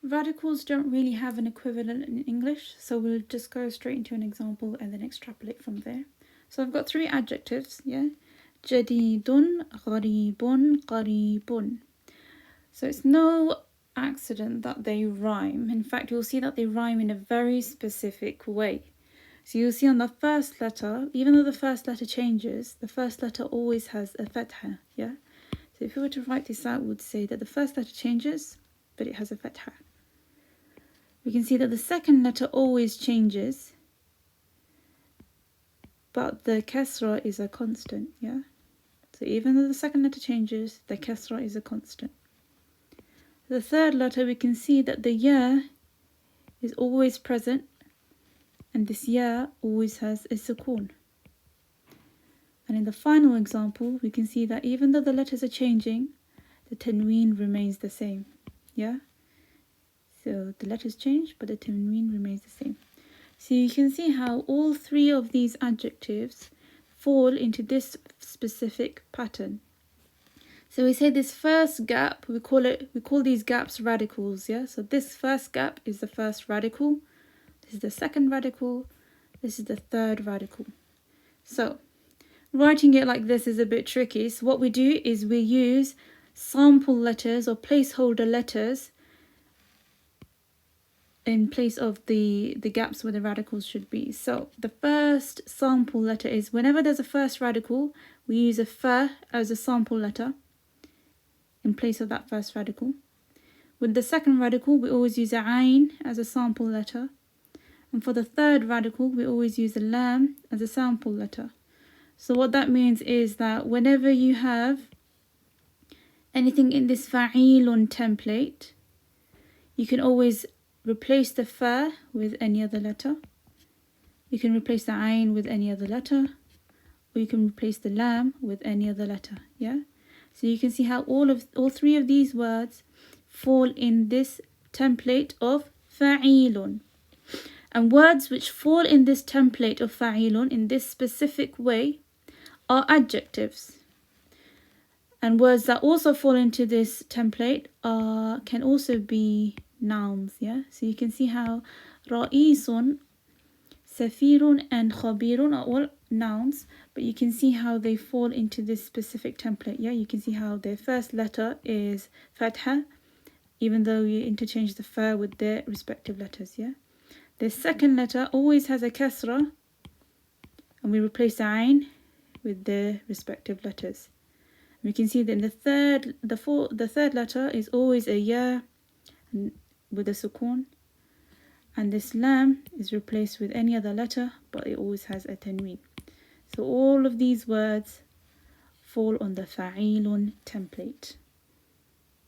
Radicals don't really have an equivalent in English, so we'll just go straight into an example and then extrapolate from there. So I've got three adjectives, yeah? Jadidun, gharibun, qaribun. So it's no accident that they rhyme. In fact, you'll see that they rhyme in a very specific way. So you'll see on the first letter, even though the first letter changes, the first letter always has a fatha, yeah? So if we were to write this out, we would say that the first letter changes, but it has a fatha. We can see that the second letter always changes, but the kasra is a constant, yeah? So even though the second letter changes, the kasra is a constant. The third letter, we can see that the ya is always present, and this ya always has a sukoon. And in the final example, we can see that even though the letters are changing, the tanween remains the same, yeah? So the letters change, but the tanween remains the same. So you can see how all three of these adjectives fall into this specific pattern. So we say this first gap, we call these gaps radicals, yeah? So this first gap is the first radical, this is the second radical, this is the third radical. So writing it like this is a bit tricky. So what we do is we use sample letters or placeholder letters in place of the gaps where the radicals should be. So the first sample letter is, whenever there's a first radical, we use a fa as a sample letter in place of that first radical. With the second radical, we always use a ayn as a sample letter. And for the third radical, we always use a lam as a sample letter. So what that means is that whenever you have anything in this fa'ilun template, you can always replace the fa with any other letter. You can replace the ayn with any other letter. Or you can replace the lam with any other letter, yeah? So you can see how all three of these words fall in this template of fa'ilun. And words which fall in this template of fa'ilun in this specific way are adjectives. And words that also fall into this template can also be nouns, yeah? So you can see how ra'isun, safirun and khabirun are all nouns, but you can see how they fall into this specific template, yeah? You can see how their first letter is fatha, even though you interchange the fa with their respective letters, yeah? The second letter always has a kasra, and we replace the ayn with their respective letters. We can see that in the third letter is always a ya with a sukoon, and this lam is replaced with any other letter, but it always has a tanween. So all of these words fall on the fa'ilun template.